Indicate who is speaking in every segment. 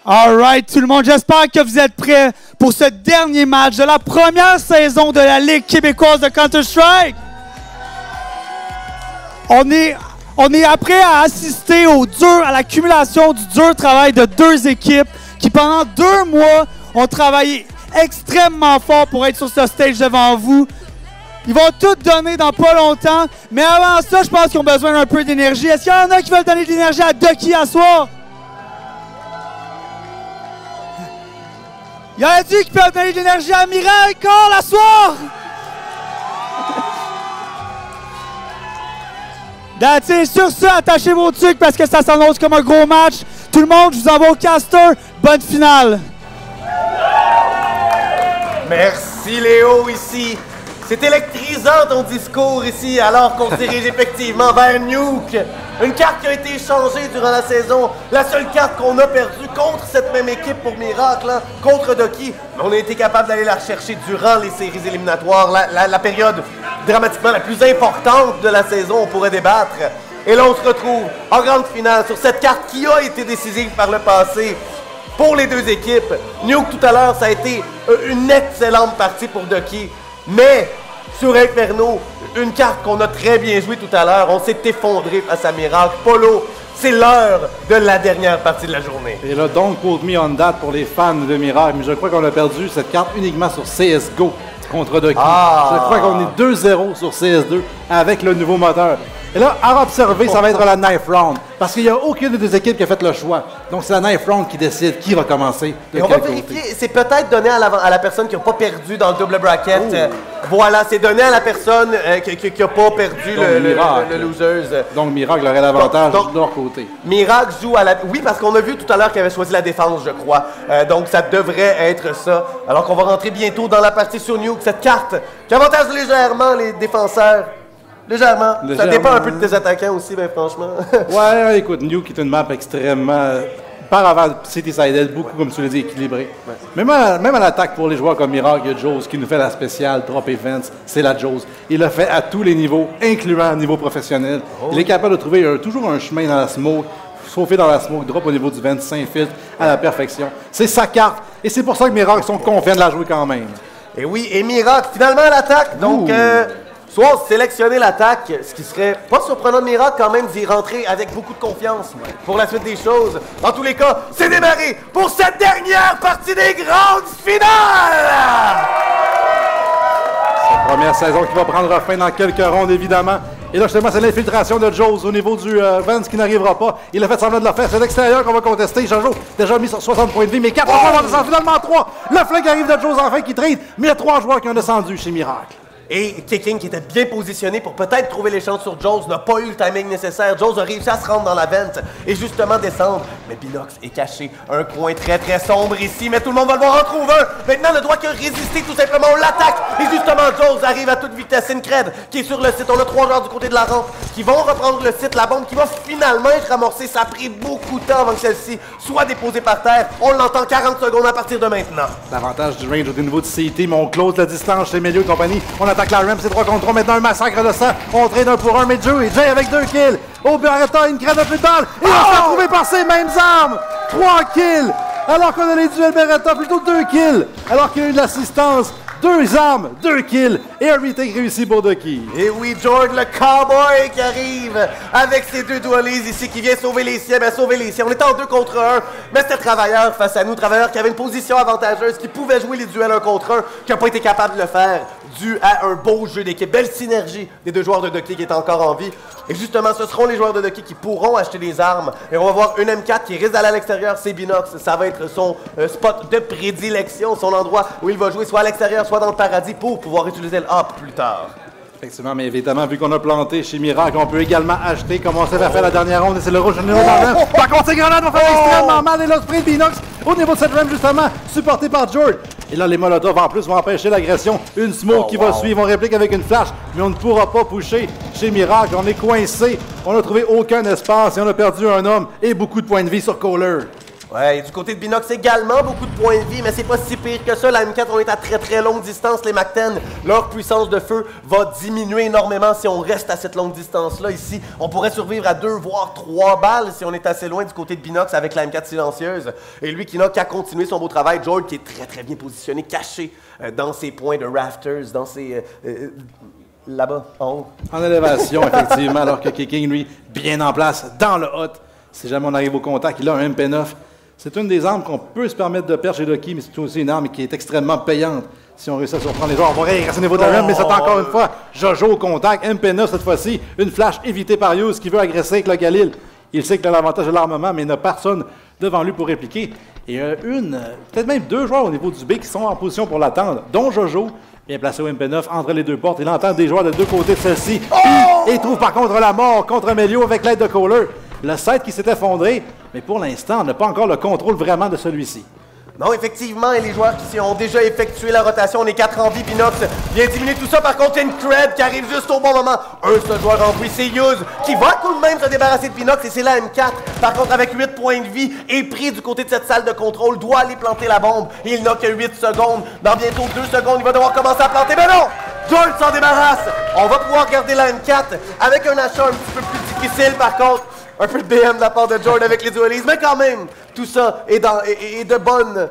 Speaker 1: All right, tout le monde, j'espère que vous êtes prêts pour ce dernier match de la première saison de la Ligue québécoise de Counter-Strike. On est prêt à assister à l'accumulation du dur travail de deux équipes qui, pendant 2 mois, ont travaillé extrêmement fort pour être sur ce stage devant vous. Ils vont tout donner dans pas longtemps, mais avant ça, je pense qu'ils ont besoin d'un peu d'énergie. Est-ce qu'il y en a qui veulent donner de l'énergie à Ducky à soir? Y en a-t-il qui peuvent donner de l'énergie à Miracle Call à soir? That's it. Sur ce, attachez vos trucs parce que ça s'annonce comme un gros match. Tout le monde, je vous envoie au caster. Bonne finale.
Speaker 2: Merci Léo ici. C'est électrisant ton discours ici alors qu'on se dirige effectivement vers Nuke. Une carte qui a été échangée durant la saison. La seule carte qu'on a perdue contre cette même équipe pour Miracle, hein, contre Ducky. Mais on a été capable d'aller la rechercher durant les séries éliminatoires. La période dramatiquement la plus importante de la saison, on pourrait débattre. Et là, on se retrouve en grande finale sur cette carte qui a été décisive par le passé pour les deux équipes. Nuke, tout à l'heure, ça a été une excellente partie pour Ducky. Mais sur Inferno, une carte qu'on a très bien jouée tout à l'heure, on s'est effondré face à Miracle. Polo, c'est l'heure de la dernière partie de la journée.
Speaker 3: Et là, don't quote me on that pour les fans de Miracle, mais je crois qu'on a perdu cette carte uniquement sur CSGO contre Ducky. Je crois qu'on est 2-0 sur CS2 avec le nouveau moteur. Et là, à observer, ça va être la knife round. Parce qu'il n'y a aucune des deux équipes qui a fait le choix. Donc, c'est la knife round qui décide qui va commencer.
Speaker 2: Et on va vérifier, c'est peut-être donné à la personne qui n'a pas perdu dans le double bracket. Voilà, c'est donné à la personne qui n'a pas perdu le losers.
Speaker 3: Donc, Miracle aurait l'avantage de leur côté.
Speaker 2: Miracle joue à la... Oui, parce qu'on a vu tout à l'heure qu'il avait choisi la défense, je crois. Donc, ça devrait être ça. Alors qu'on va rentrer bientôt dans la partie sur Nuke. Cette carte qui avantage légèrement les défenseurs. Légèrement. Ça dépend un peu de tes attaquants aussi, ben franchement.
Speaker 3: Ouais, écoute, Nuke est une map extrêmement, par avant City-Sided, beaucoup, comme tu l'as dit, équilibrée. Ouais. Même à l'attaque pour les joueurs comme Miracle, il y a Joes qui nous fait la spéciale Drop Events, c'est la Joes. Il l'a fait à tous les niveaux, incluant le niveau professionnel. Il est capable de trouver toujours un chemin dans la smoke, sauver dans la smoke, drop au niveau du vent, s'infiltre à la perfection. C'est sa carte, et c'est pour ça que Miracle sont confiants de la jouer quand même.
Speaker 2: Et oui, et Miracle, finalement à l'attaque, donc... soit sélectionner l'attaque, ce qui serait pas surprenant de Miracle quand même d'y rentrer avec beaucoup de confiance pour la suite des choses. En tous les cas, c'est démarré pour cette dernière partie des grandes finales!
Speaker 3: Cette première saison qui va prendre fin dans quelques rondes, évidemment. Et là, justement, c'est l'infiltration de Joes au niveau du Vance qui n'arrivera pas. Il a fait semblant de le faire. C'est l'extérieur qu'on va contester. Jojo, déjà mis sur 60 points de vie, mais 4 joueurs vont descendre, finalement 3. Le flingue arrive de Joes enfin qui trade, mais il y a 3 joueurs qui ont descendu chez Miracle.
Speaker 2: Et Kicking, qui était bien positionné pour peut-être trouver les chances sur Joes, n'a pas eu le timing nécessaire. Joes a réussi à se rendre dans la vente et justement descendre. Mais Binox est caché. Un coin très très sombre ici, mais tout le monde va le voir en trouver un. Maintenant, ne doit que résister tout simplement. On l'attaque. Et justement, Joes arrive à toute vitesse. Incred qui est sur le site. On a 3 joueurs du côté de la rampe qui vont reprendre le site. La bombe qui va finalement être amorcée. Ça a pris beaucoup de temps avant que celle-ci soit déposée par terre. On l'entend 40 secondes à partir de maintenant.
Speaker 3: L'avantage du range au niveau de CT, mais on close la distance chez Melio et compagnie. On attaque la ramp, c'est 3 contre 3, maintenant un massacre de sang. On traîne 1 pour 1, mais Jay avec 2 kills. Oh, Beretta, une crête de plus de balles. Il va se faire trouver par ses mêmes armes. 3 kills. Alors qu'on a les duels Beretta, plutôt 2 kills. Alors qu'il y a eu de l'assistance. 2 armes, 2 kills et un retake réussi pour Ducky.
Speaker 2: Et oui, George le cowboy qui arrive avec ses 2 dualies ici qui vient sauver les siens. Ben, sauver les siens. On était en 2 contre 1, mais c'était Travailleur face à nous. Travailleur qui avait une position avantageuse, qui pouvait jouer les duels 1 contre 1, qui n'a pas été capable de le faire dû à un beau jeu d'équipe. Belle synergie des 2 joueurs de Ducky qui est encore en vie. Et justement, ce seront les joueurs de Ducky qui pourront acheter des armes. Et on va voir une M4 qui risque d'aller à l'extérieur, c'est Binox. Ça va être son spot de prédilection, son endroit où il va jouer soit à l'extérieur, soit dans le paradis pour pouvoir utiliser le hop plus tard.
Speaker 3: Effectivement, mais évidemment, vu qu'on a planté chez Miracle, on peut également acheter, comme on s'est fait la dernière ronde, et c'est le rouge numéro dans le Par contre, ces grenades vont faire extrêmement mal, et là, spray de Binox au niveau de cette rampe, justement, supporté par George. Et là, les Molotov, en plus, vont empêcher l'agression. Une smoke qui va suivre, on réplique avec une flash, mais on ne pourra pas pusher chez Miracle. On est coincé, on n'a trouvé aucun espace, et on a perdu un homme, et beaucoup de points de vie sur Kohler.
Speaker 2: Ouais, et du côté de Binox également, beaucoup de points de vie, mais c'est pas si pire que ça. La M4, on est à très très longue distance. Les MAC-10, leur puissance de feu va diminuer énormément si on reste à cette longue distance-là. Ici, on pourrait survivre à 2 voire 3 balles si on est assez loin du côté de Binox avec la M4 silencieuse. Et lui qui n'a qu'à continuer son beau travail. George qui est très très bien positionné, caché dans ses points de rafters, dans ses... là-bas, en haut.
Speaker 3: En élévation, effectivement, alors que Kicking, lui, bien en place, dans le hot. Si jamais on arrive au contact, il a un MP9. C'est une des armes qu'on peut se permettre de perdre chez Ducky, mais c'est aussi une arme qui est extrêmement payante. Si on réussit à surprendre les joueurs, on va rester au niveau de la RAM, mais c'est encore une fois Jojo au contact. MP9 cette fois-ci, une flash évitée par Hughes qui veut agresser avec le Galil. Il sait qu'il a l'avantage de l'armement, mais il n'a personne devant lui pour répliquer. Et peut-être même 2 joueurs au niveau du B qui sont en position pour l'attendre, dont Jojo, bien placé au MP9 entre les 2 portes. Il entend des joueurs de 2 côtés de celle-ci. Et il trouve par contre la mort contre Melio avec l'aide de Kohler. Le site qui s'est effondré, mais pour l'instant, on n'a pas encore le contrôle vraiment de celui-ci.
Speaker 2: Non, effectivement, et les joueurs qui ont déjà effectué la rotation, on est 4 en vie, Binox vient diminuer tout ça. Par contre, il y a une Cred qui arrive juste au bon moment. Un seul joueur en vie, c'est Hughes, qui va tout de même se débarrasser de Binox, et c'est la M4. Par contre, avec 8 points de vie, est pris du côté de cette salle de contrôle, doit aller planter la bombe. Et il n'a que 8 secondes. Dans bientôt 2 secondes, il va devoir commencer à planter. Mais non! George s'en débarrasse. On va pouvoir garder la M4 avec un achat un petit peu plus difficile, par contre. Un peu de BM de la part de George avec les dualistes, mais quand même, tout ça est de bonne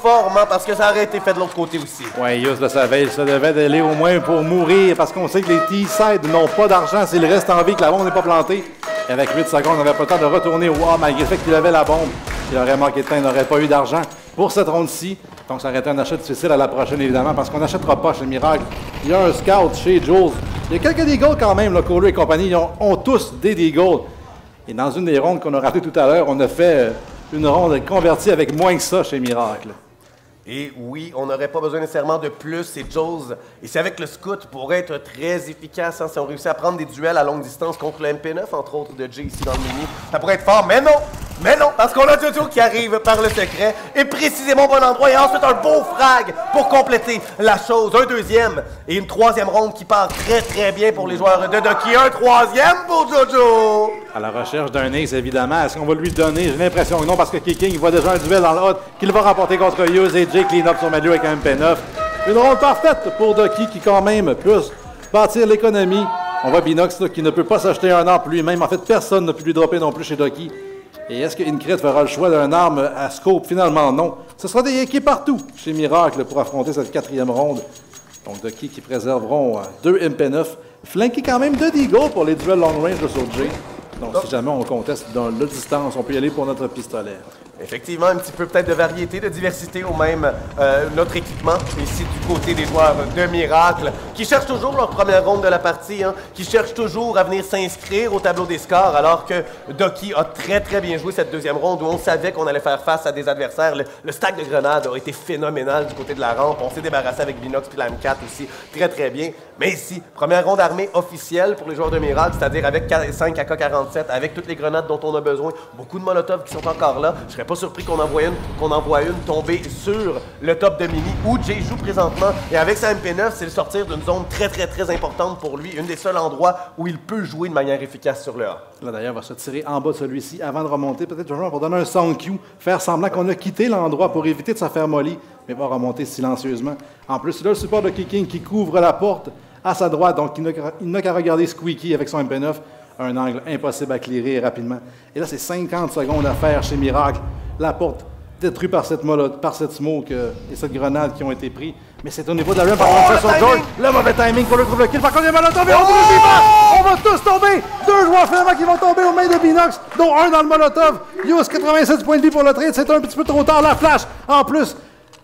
Speaker 2: forme, hein, parce que ça aurait été fait de l'autre côté aussi.
Speaker 3: Oui, Hughes le savait, il se devait d'aller au moins pour mourir, parce qu'on sait que les T-Side n'ont pas d'argent s'il reste en vie, que la bombe n'est pas plantée. Et avec 8 secondes, on n'avait pas le temps de retourner au A, malgré le fait qu'il avait la bombe. Il aurait manqué de temps, il n'aurait pas eu d'argent pour cette ronde-ci. Donc ça aurait été un achat difficile à la prochaine, évidemment, parce qu'on n'achètera pas chez Miracle. Il y a un scout chez Jules. Il y a quelques Deagles quand même, le Kohler et compagnie, ils ont tous des Deagles. Et dans une des rondes qu'on a ratées tout à l'heure, on a fait une ronde convertie avec moins que ça chez Miracle.
Speaker 2: Et oui, on n'aurait pas besoin nécessairement de plus, c'est Jules. Et c'est avec le scout pour être très efficace, hein, si on réussit à prendre des duels à longue distance contre le MP9, entre autres de Jay ici dans le mini. Ça pourrait être fort, mais non, parce qu'on a Jojo qui arrive par le secret, et précisément au bon endroit, et ensuite un beau frag pour compléter la chose. Un deuxième, et une troisième ronde qui part très très bien pour les joueurs de Ducky. Un troisième pour Jojo!
Speaker 3: À la recherche d'un ace, évidemment. Est-ce qu'on va lui donner? J'ai l'impression que non, parce que Kicking voit déjà un duel dans le hot qu'il va remporter contre Hughes et Jay clean up sur Melio avec un MP9. Une ronde parfaite pour Ducky qui, quand même, peut bâtir l'économie. On voit Binox là, qui ne peut pas s'acheter un arme lui-même. En fait, personne n'a pu lui dropper non plus chez Ducky. Et est-ce qu'Incred fera le choix d'un arme à scope? Finalement, non. Ce sera des équipes partout chez Miracle pour affronter cette 4e ronde. Donc, Ducky qui préserveront 2 MP9. Flanqué quand même de Deagle pour les duels long range de sur Jay. Donc, si jamais on conteste dans la distance, on peut y aller pour notre pistolet.
Speaker 2: Effectivement, un petit peu peut-être de variété, de diversité au même notre équipement, ici du côté des joueurs de Miracle, qui cherchent toujours leur première ronde de la partie, hein, qui cherchent toujours à venir s'inscrire au tableau des scores, alors que Ducky a très très bien joué cette deuxième ronde où on savait qu'on allait faire face à des adversaires. Le stack de grenades a été phénoménal du côté de la rampe, on s'est débarrassé avec Binox puis la M4 aussi, très très bien. Mais ici, première ronde armée officielle pour les joueurs de Miracle, c'est-à-dire avec 5 AK-47, avec toutes les grenades dont on a besoin, beaucoup de Molotov qui sont encore là. Je serais pas surpris qu'on envoie une tomber sur le top de mini où Jay joue présentement. Et avec sa MP9, c'est le sortir d'une zone très très très importante pour lui, une des seuls endroits où il peut jouer de manière efficace sur le A.
Speaker 3: Là d'ailleurs, on va se tirer en bas de celui-ci avant de remonter. Peut-être toujours pour donner un sound cue, faire semblant qu'on a quitté l'endroit pour éviter de se faire molly, mais va remonter silencieusement. En plus, là, le support de Kicking qui couvre la porte à sa droite, donc il n'a qu'à regarder Squeaky avec son MP9, un angle impossible à clearer rapidement. Et là, c'est 50 secondes à faire chez Miracle. La porte détruite par cette smoke et cette grenade qui ont été pris. Mais c'est au niveau de la run par contre sur George. Le mauvais timing pour le trouver le kill. Par contre, il y a Molotov et on va tous tomber. 2 joueurs finalement qui vont tomber aux mains de Binox, dont un dans le Molotov. Hughes, 87 points de vie pour le trade. C'est un petit peu trop tard. La flash, en plus,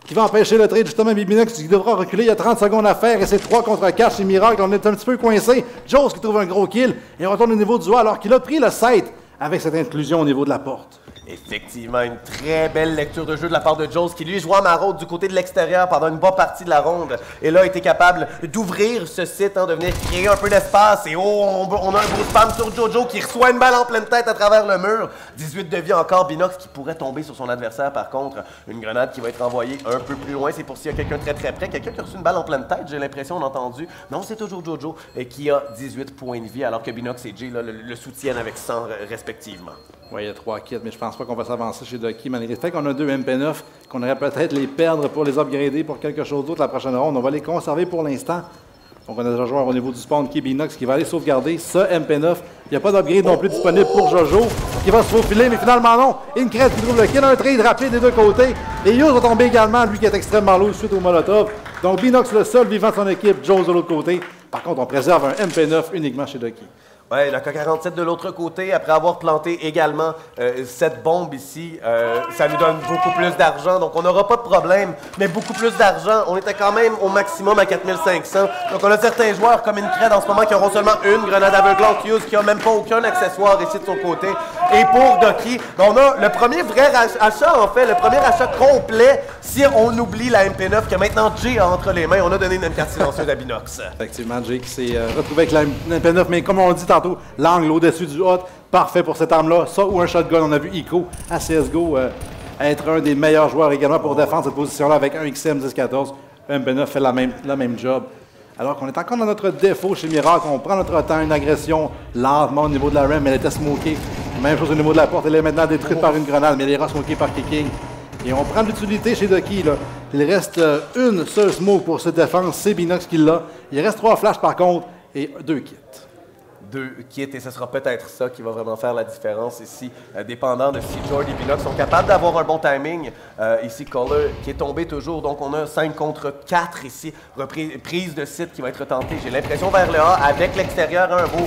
Speaker 3: qui va empêcher le trade, justement, Binox qui devra reculer. Il y a 30 secondes à faire et c'est 3 contre 4 chez Miracle. On est un petit peu coincé. Jones qui trouve un gros kill et on retourne au niveau du doigt alors qu'il a pris le site avec cette inclusion au niveau de la porte.
Speaker 2: Effectivement, une très belle lecture de jeu de la part de Jones qui lui jouait à maraude du côté de l'extérieur pendant une bonne partie de la ronde. Et là, a été capable d'ouvrir ce site, hein, de venir créer un peu d'espace. Et on a un gros spam sur Jojo qui reçoit une balle en pleine tête à travers le mur. 18 de vie encore, Binox qui pourrait tomber sur son adversaire par contre. Une grenade qui va être envoyée un peu plus loin. C'est pour s'il y a quelqu'un très très près. Quelqu'un qui a reçu une balle en pleine tête, j'ai l'impression, on a entendu. Non, c'est toujours Jojo qui a 18 points de vie alors que Binox et Jay là, le soutiennent avec 100 respectivement.
Speaker 3: Oui, il y a 3 kits, mais je pense pense pas qu'on va s'avancer chez Ducky, malgré le fait qu'on a 2 MP9, qu'on aurait peut-être les perdre pour les upgrader pour quelque chose d'autre la prochaine ronde. On va les conserver pour l'instant. Donc, on a déjà un joueur au niveau du spawn qui est Binox qui va aller sauvegarder ce MP9. Il n'y a pas d'upgrade non plus disponible pour Jojo qui va se faufiler, mais finalement non. Incred qui trouve le kill, un trade rapide des deux côtés. Et Yuz va tomber également, lui qui est extrêmement lourd suite au Molotov. Donc, Binox le seul vivant de son équipe, Joe de l'autre côté. Par contre, on préserve un MP9 uniquement chez Ducky.
Speaker 2: Ouais, la K-47 de l'autre côté, après avoir planté également cette bombe ici, ça nous donne beaucoup plus d'argent, donc on n'aura pas de problème, mais beaucoup plus d'argent. On était quand même au maximum à 4500, donc on a certains joueurs comme Incred en ce moment qui auront seulement une grenade aveuglante, Hughes qui n'a même pas aucun accessoire ici de son côté. Et pour Ducky, on a le premier vrai achat, en fait, le premier achat complet, si on oublie la MP9 que maintenant Jay a entre les mains. On a donné une M4 silencieuse à Binox.
Speaker 3: Effectivement, Jay qui s'est retrouvé avec la MP9, mais comme on dit tantôt, l'angle au-dessus du hot, parfait pour cette arme-là. Ça ou un shotgun, on a vu Ico à CSGO être un des meilleurs joueurs également pour défendre cette position-là avec un XM 10-14. MP9 fait la même job. Alors qu'on est encore dans notre défaut chez Miracle, on prend notre temps, une agression lentement au niveau de la RAM, mais elle était smokée. Même chose au niveau de la porte, elle est maintenant détruite par une grenade, mais elle est smokée par Kicking. Et on prend de l'utilité chez Ducky. Là. Il reste une seule smoke pour cette défense, c'est Binox qui l'a. Il reste 3 flashs par contre et 2 kits.
Speaker 2: 2 kits, et ce sera peut-être ça qui va vraiment faire la différence ici, dépendant de si Jordy et Binox sont capables d'avoir un bon timing. Ici, Color qui est tombé toujours, donc on a 5 contre 4 ici, prise de site qui va être tentée, j'ai l'impression, vers le A, avec l'extérieur, un beau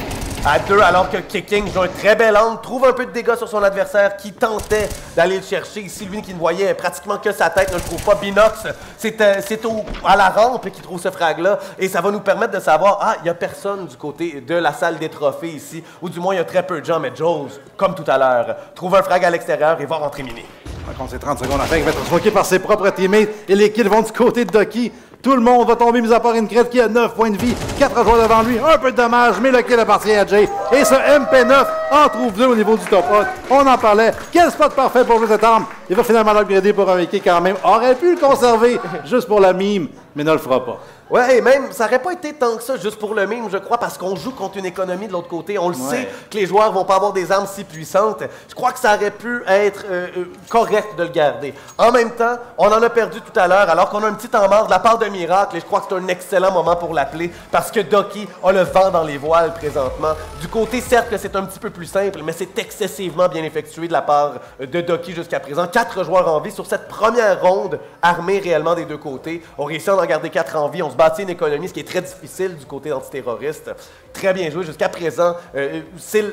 Speaker 2: à 2, alors que Kicking joue un très bel angle, trouve un peu de dégâts sur son adversaire qui tentait d'aller le chercher. Ici, lui qui ne voyait pratiquement que sa tête ne le trouve pas. Binox, c'est à la rampe qui trouve ce frag-là, et ça va nous permettre de savoir, il n'y a personne du côté de la salle des trophées ici, ou du moins il y a très peu de gens, mais Joes, comme tout à l'heure, trouve un frag à l'extérieur et va rentrer miné.
Speaker 3: Par contre, c'est 30 secondes après, il va être smoké par ses propres teammates, et les kills vont du côté de Ducky. Tout le monde va tomber, mis à part Incred qui a 9 points de vie, 4 joueurs devant lui, un peu de dommage, mais le kill appartient à Jay. Et ce MP9 en trouve 2 au niveau du top 8. On en parlait. Quel spot parfait pour jouer cette arme. Il va finalement l'upgrader pour un kill quand même. Aurait pu le conserver juste pour la mime, mais ne le fera pas.
Speaker 2: Ouais, et même, ça n'aurait pas été tant que ça, juste pour le mime, je crois, parce qu'on joue contre une économie de l'autre côté. On le sait que les joueurs vont pas avoir des armes si puissantes. Je crois que ça aurait pu être correct de le garder. En même temps, on en a perdu tout à l'heure, alors qu'on a un petit temps mort de la part de Miracle, et je crois que c'est un excellent moment pour l'appeler, parce que Ducky a le vent dans les voiles présentement. Du côté, certes que c'est un petit peu plus simple, mais c'est excessivement bien effectué de la part de Ducky jusqu'à présent. 4 joueurs en vie sur cette première ronde, armée réellement des deux côtés. On réussit à en garder 4 en vie. On se bâtit une économie, ce qui est très difficile du côté antiterroriste. Très bien joué jusqu'à présent.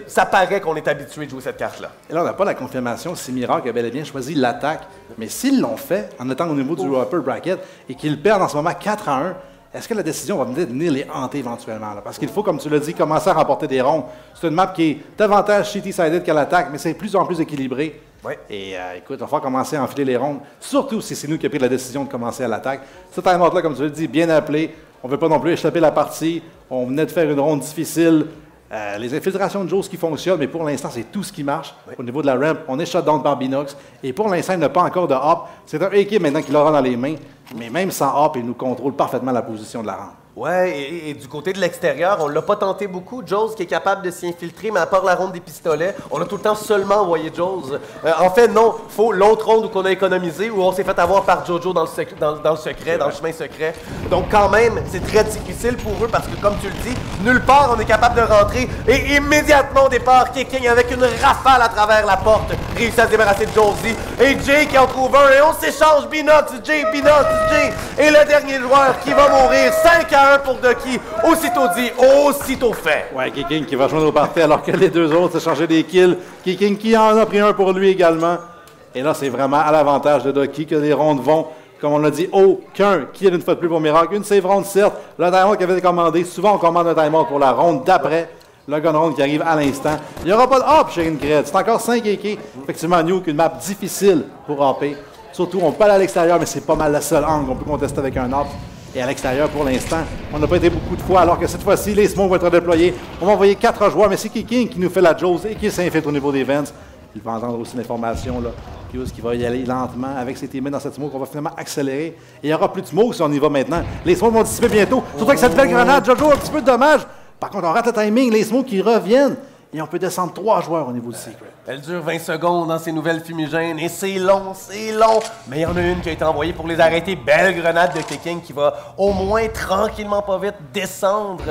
Speaker 2: Ça paraît qu'on est habitué de jouer cette carte-là.
Speaker 3: Et là, on n'a pas la confirmation si Miracle a bel et bien choisi l'attaque. Mais s'ils l'ont fait, en étant au niveau du upper bracket, et qu'ils perdent en ce moment 4-1, est-ce que la décision va venir les hanter éventuellement? Là? Parce qu'il faut, comme tu l'as dit, commencer à remporter des rondes. C'est une map qui est davantage shitty-sided qu'à l'attaque, mais c'est de plus en plus équilibré.
Speaker 2: Ouais.
Speaker 3: Et écoute, il va falloir commencer à enfiler les rondes, surtout si c'est nous qui avons pris la décision de commencer à l'attaque. Ce time-out-là, comme tu l'as dit, bien appelé. On ne veut pas non plus échapper la partie. On venait de faire une ronde difficile. Les infiltrations de Joe, ce qui fonctionne, mais pour l'instant, c'est tout ce qui marche. Oui. Au niveau de la ramp, on est shutdown par Binox. Et pour l'instant, il n'a pas encore de hop. C'est un équipe maintenant qui l'aura dans les mains. Mais même sans hop, il nous contrôle parfaitement la position de la rampe.
Speaker 2: Ouais, et du côté de l'extérieur, on l'a pas tenté beaucoup. Joes qui est capable de s'y infiltrer, mais à part la ronde des pistolets, on a tout le temps seulement envoyé Joes. En fait, non, faut l'autre ronde où qu'on a économisé, où on s'est fait avoir par Jojo dans le secret, dans le chemin secret. Donc quand même, c'est très difficile pour eux parce que, comme tu le dis, nulle part on est capable de rentrer. Et immédiatement au départ, Kicking avec une rafale à travers la porte réussit à se débarrasser de Josie. Et Jay qui en trouve un, et on s'échange Binox, Jay. Et le dernier joueur qui va mourir, 5-1 pour Ducky, aussitôt dit, aussitôt fait.
Speaker 3: Ouais, Kicking qui va joindre au parfait alors que les deux autres s'échangeaient des kills. Kicking qui en a pris un pour lui également. Et là, c'est vraiment à l'avantage de Ducky que les rondes vont. Comme on l'a dit, aucun kill une fois de plus pour Miracle. Une save round, certes. Le timeout qui avait été commandé. Souvent, on commande un timeout pour la ronde d'après. Le gun round qui arrive à l'instant. Il n'y aura pas de hop chez Incred. C'est encore 5 AK. Effectivement, Nuke, une map difficile pour hopper. Surtout, on peut aller à l'extérieur, mais c'est pas mal la seule angle qu'on peut contester avec un hop. Et à l'extérieur, pour l'instant, on n'a pas été beaucoup de fois, alors que cette fois-ci, les smokes vont être déployés. On va envoyer 4 joueurs, mais c'est Kicking qui nous fait la Joes et qui s'infiltre au niveau des vents. Il va entendre aussi l'information, là. Pius qui va y aller lentement avec ses teammates dans cette smoke. On va finalement accélérer. Et il n'y aura plus de smoke si on y va maintenant. Les smokes vont dissiper bientôt. Surtout avec cette belle grenade, Jojo, un petit peu de dommage. Par contre, on rate le timing. Les smokes qui reviennent. et on peut descendre 3 joueurs au niveau du Secret.
Speaker 2: Elle dure 20 secondes dans ces nouvelles fumigènes et c'est long. Mais il y en a une qui a été envoyée pour les arrêter. Belle grenade de Kicking qui va au moins tranquillement pas vite descendre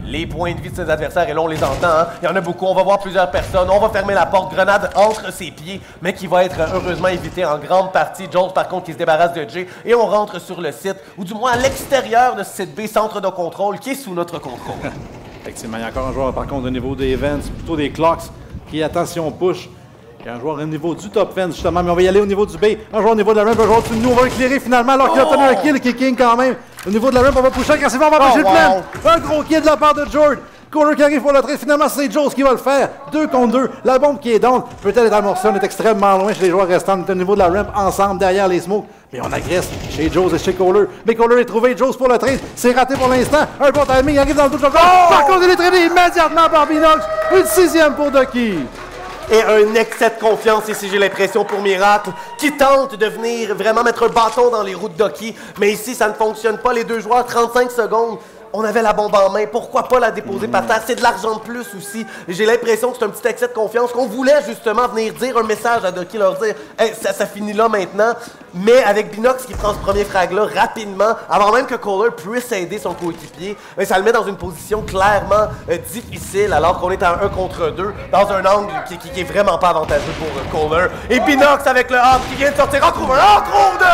Speaker 2: les points de vie de ses adversaires. Et là, on les entend. Hein? Il y en a beaucoup. On va voir plusieurs personnes. On va fermer la porte. Grenade entre ses pieds, mais qui va être heureusement évitée en grande partie. Jones, par contre, qui se débarrasse de Jay. Et on rentre sur le site, ou du moins à l'extérieur de ce site B, centre de contrôle, qui est sous notre contrôle.
Speaker 3: Effectivement, il y a encore un joueur, par contre, au niveau des Vents, plutôt des Clocks, qui, attention, push. Il y a un joueur au niveau du top fence, justement, mais on va y aller au niveau du B. Un joueur au niveau de la ramp, un joueur au-dessus de nous. On va éclairer finalement, alors qu'il a obtenu un kill, Kicking quand même. Au niveau de la ramp, on va pusher agressivement, on va empêcher le plan. Un gros kill de la part de Jord. Kohler qui arrive pour le trade. Finalement, c'est Jones qui va le faire. 2 contre 2. La bombe qui est down. Peut-être être amorcée. On est extrêmement loin chez les joueurs restants. On est au niveau de la ramp ensemble derrière les smokes. Mais on agresse chez Jones et chez Kohler. Mais Kohler est trouvé. Jones pour le trade. C'est raté pour l'instant. Un bon timing. Il arrive dans le double. Par contre, il est traité immédiatement par Binox. Une 6e pour Ducky.
Speaker 2: Et un excès de confiance ici, j'ai l'impression, pour Miracle, qui tente de venir vraiment mettre un bâton dans les roues de Ducky. Mais ici, ça ne fonctionne pas. Les deux joueurs, 35 secondes. On avait la bombe en main, pourquoi pas la déposer par terre? C'est de l'argent de plus aussi. J'ai l'impression que c'est un petit excès de confiance, qu'on voulait justement venir dire un message à Ducky, leur dire hey, ça finit là maintenant. Mais avec Binox qui prend ce premier frag-là rapidement, avant même que Kohler puisse aider son coéquipier, ça le met dans une position clairement difficile, alors qu'on est à 1 contre 2, dans un angle qui est vraiment pas avantageux pour Kohler. Et Binox avec le hop qui vient de sortir, en trouve un, en trouve 2!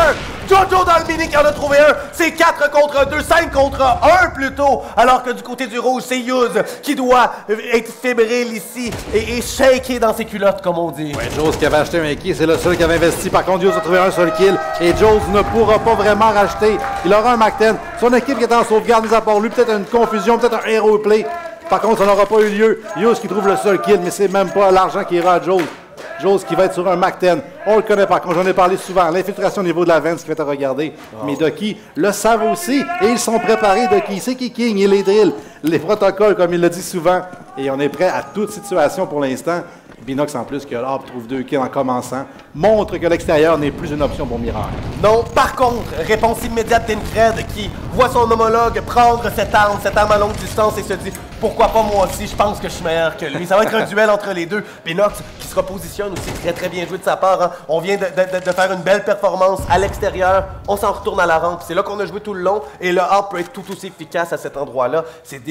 Speaker 2: Jojo dans le mini qui en a trouvé un, c'est 4 contre 2, 5 contre 1 plutôt, alors que du côté du rouge, c'est Hughes qui doit être fébrile ici et shaker dans ses culottes, comme on dit.
Speaker 3: Ouais, Jones qui avait acheté un kill, c'est le seul qui avait investi. Par contre, Hughes a trouvé un seul kill et Jones ne pourra pas vraiment racheter. Il aura un Mac-10. Son équipe qui est en sauvegarde, mis à part lui, peut-être une confusion, peut-être un hero play. Par contre, ça n'aura pas eu lieu. Hughes qui trouve le seul kill, mais c'est même pas l'argent qui ira à Jones. Jones qui va être sur un Mac-10. On le connaît par contre, j'en ai parlé souvent. L'infiltration au niveau de la Vance qui va être regardée. Mais Ducky le savent aussi et ils sont préparés. Ducky, c'est Kicking et les drills, les protocoles comme il le dit souvent. Et on est prêt à toute situation pour l'instant. Binox en plus, que l'Arbre trouve 2 kills en commençant, montre que l'extérieur n'est plus une option pour Miracle.
Speaker 2: Non, par contre, réponse immédiate d'Incred qui voit son homologue prendre cette arme à longue distance et se dit « Pourquoi pas moi aussi, je pense que je suis meilleur que lui. » Ça va être un duel entre les deux. Binox qui se repositionne aussi très très bien joué de sa part. Hein. On vient de faire une belle performance à l'extérieur. On s'en retourne à la rampe. C'est là qu'on a joué tout le long et le Arbre peut être tout aussi efficace à cet endroit-là. C'est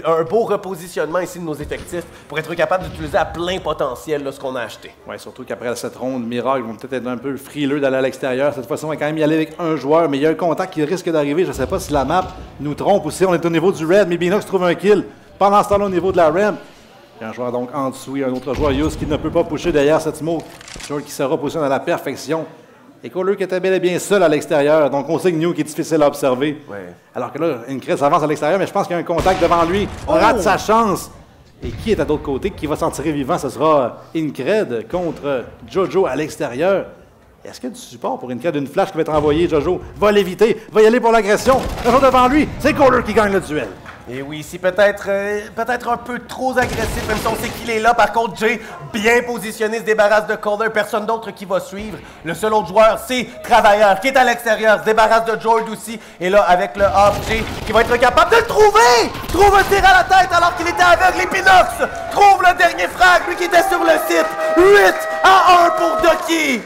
Speaker 2: un beau repositionnement ici de nos effectifs pour être capable d'utiliser à plein potentiel là, ce qu'on a acheté.
Speaker 3: Oui, surtout qu'après cette ronde, Miracle vont peut-être être un peu frileux d'aller à l'extérieur. Cette fois-ci, on va quand même y aller avec un joueur, mais il y a un contact qui risque d'arriver. Je ne sais pas si la map nous trompe aussi. On est au niveau du red, mais Binox trouve un kill. Pendant ce temps-là, au niveau de la ramp, il y a un joueur donc en dessous, il y a un autre joueur, Hughes, qui ne peut pas pusher derrière cette smoke. Joueur qui se repositionne à la perfection. Et Kohler qui était bel et bien seul à l'extérieur. Donc on sait que New qui est difficile à observer. Ouais. Alors que là, Incred s'avance à l'extérieur, mais je pense qu'il y a un contact devant lui. On rate sa chance. Et qui est à l'autre côté? Qui va s'en tirer vivant? Ce sera Incred contre Jojo à l'extérieur. Est-ce qu'il y a du support pour Incred? Une flash qui va être envoyée. Jojo va l'éviter, va y aller pour l'agression. Jojo devant lui, c'est Kohler qui gagne le duel.
Speaker 2: Et oui, ici peut-être un peu trop agressif, même si on sait qu'il est là. Par contre, Jay, bien positionné, se débarrasse de Kohler. Personne d'autre qui va suivre. Le seul autre joueur, c'est Travailleur, qui est à l'extérieur, se débarrasse de Jord aussi. Et là, avec le hop, Jay, qui va être capable de le trouver! Trouve un tir à la tête alors qu'il était aveugle. Et Binox trouve le dernier frag, lui qui était sur le site. 8-1 pour Ducky.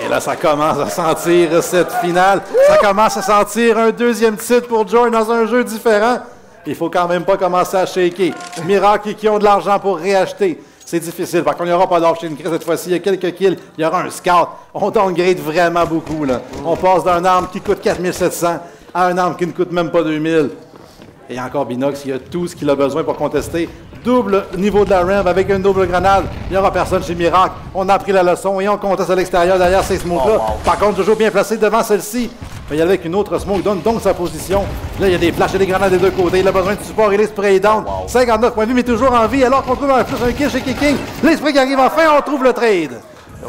Speaker 3: Et là, ça commence à sentir cette finale. Ça commence à sentir un deuxième titre pour Jord dans un jeu différent. Il faut quand même pas commencer à shaker. Miracle qui ont de l'argent pour réacheter. C'est difficile. Par contre, il n'y aura pas d'off chez Incred cette fois-ci. Il y a quelques kills. Il y aura un scout. On downgrade vraiment beaucoup. Là. On passe d'un arme qui coûte 4700 à un arme qui ne coûte même pas 2000. Et encore Binox, il a tout ce qu'il a besoin pour contester. Double niveau de la ramp avec une double grenade. Il n'y aura personne chez Miracle. On a appris la leçon et on conteste à l'extérieur derrière ces smokes-là. Oh, wow. Par contre, toujours bien placé devant celle-ci. Il y a avec une autre smoke, donne donc sa position. Là, il y a des flashs et des grenades des deux côtés. Il a besoin de support. Il est spray down. Wow. 59 points de vue, mais toujours en vie. Alors qu'on trouve un kill chez Kicking. Les sprays qui arrivent enfin, on trouve le trade.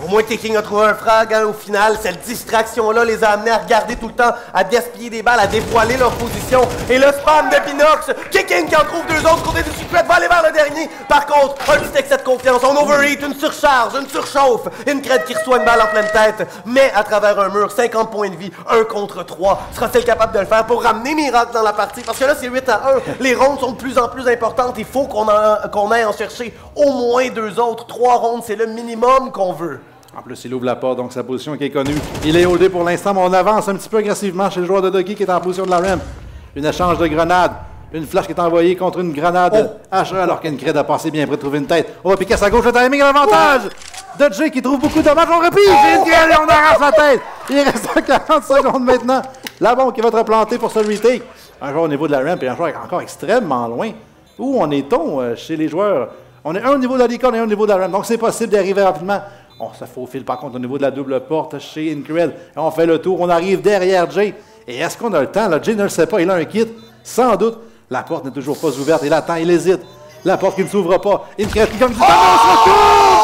Speaker 2: Au moins, Kicking a trouvé un frag, hein, au final. Cette distraction-là les a amenés à regarder tout le temps, à gaspiller des balles, à dévoiler leur position. Et le spam de Binox, Kicking qui en trouve deux autres côté du circuit, va aller vers le dernier. Par contre, un petit excès de confiance, on overheat, une surcharge, une surchauffe. Incred qui reçoit une balle en pleine tête, mais à travers un mur, 50 points de vie, 1 contre 3. Sera-t-il capable de le faire pour ramener Miracle dans la partie? Parce que là, c'est 8 à 1. Les rondes sont de plus en plus importantes. Il faut qu'on aille en chercher au moins 2 autres. 3 rondes, c'est le minimum qu'on veut.
Speaker 3: En plus, il ouvre la porte, donc sa position qui est connue. Il est holdé pour l'instant, mais on avance un petit peu agressivement chez le joueur de Ducky qui est en position de la ramp. Une échange de grenades. Une flash qui est envoyée contre une grenade HE alors qu'Incred a passé bien près de trouver une tête. On va piquer à sa gauche, le timing à l'avantage de Jay qui trouve beaucoup de dommages. On replie, Incred et on arrache la tête. Il reste 40 secondes maintenant. La bombe qui va être replantée pour ce retake. Un joueur au niveau de la ramp et un joueur encore extrêmement loin. Où en est-on chez les joueurs? On est un au niveau de la licorne et un au niveau de la ramp, donc c'est possible d'arriver rapidement. On se faufile par contre au niveau de la double porte chez Incred. Et on fait le tour, on arrive derrière Jay. Et est-ce qu'on a le temps? Là, Jay ne le sait pas, il a un kit, sans doute. La porte n'est toujours pas ouverte, il attend, il hésite. La porte qui ne s'ouvre pas. Incred qui comme du temps,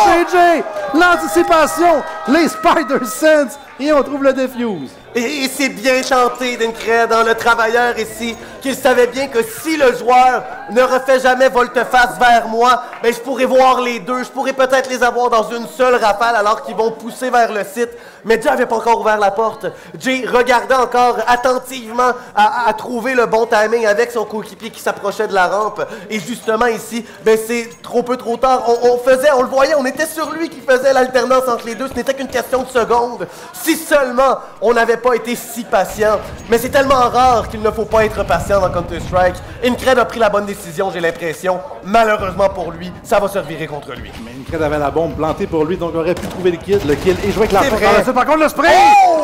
Speaker 3: chez Jay. L'anticipation, les Spider Sense, et on trouve le defuse.
Speaker 2: Et c'est bien tenté d'Incred dans le travailleur ici, qu'il savait bien que si le joueur ne refait jamais volte-face vers moi, ben je pourrais voir les deux, je pourrais peut-être les avoir dans une seule rafale alors qu'ils vont pousser vers le site. Mais Jay n'avait pas encore ouvert la porte. Jay regardait encore attentivement à trouver le bon timing avec son coéquipier qui s'approchait de la rampe. Et justement ici, ben c'est trop peu trop tard. On le voyait, on était sur lui qui faisait l'alternance entre les deux. Ce n'était qu'une question de secondes. Si seulement on n'avait pas été si patient. Mais c'est tellement rare qu'il ne faut pas être patient dans Counter-Strike. Incred a pris la bonne décision, j'ai l'impression. Malheureusement pour lui, ça va se revirer contre lui.
Speaker 3: Mais Incred avait la bombe plantée pour lui, donc il aurait pu trouver le kill et jouer avec la porte. Par contre, le spray!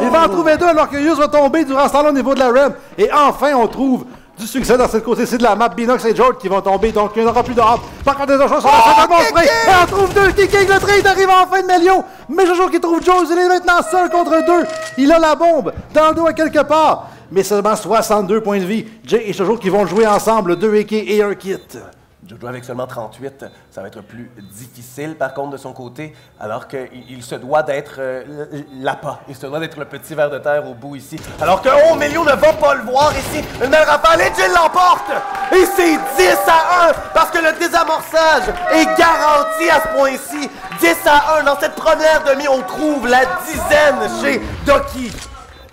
Speaker 3: Il va en trouver deux alors que Hughes va tomber durant ce temps-là au niveau de la ramp. Et enfin, on trouve du succès dans cette côté-ci de la map. Binox et George qui vont tomber, donc il n'y en aura plus de hop. Par contre, des choses sur la fin de mon spray. Et on trouve deux. Kicking, le trade arrive en fin de Melio. Mais Jojo qui trouve Jones, il est maintenant seul contre deux. Il a la bombe dans le dos à quelque part. Mais seulement 62 points de vie. Jay et Jojo qui vont jouer ensemble, 2 AK et un kit.
Speaker 2: Jojo avec seulement 38, ça va être plus difficile par contre de son côté, alors qu'il se doit d'être l'appât, il se doit d'être le petit ver de terre au bout ici. Alors que Melio ne va pas le voir ici, une belle rafale et Jay l'emporte! Et c'est 10 à 1 parce que le désamorçage est garanti à ce point-ci. 10 à 1 dans cette première demi, on trouve la dizaine chez Ducky.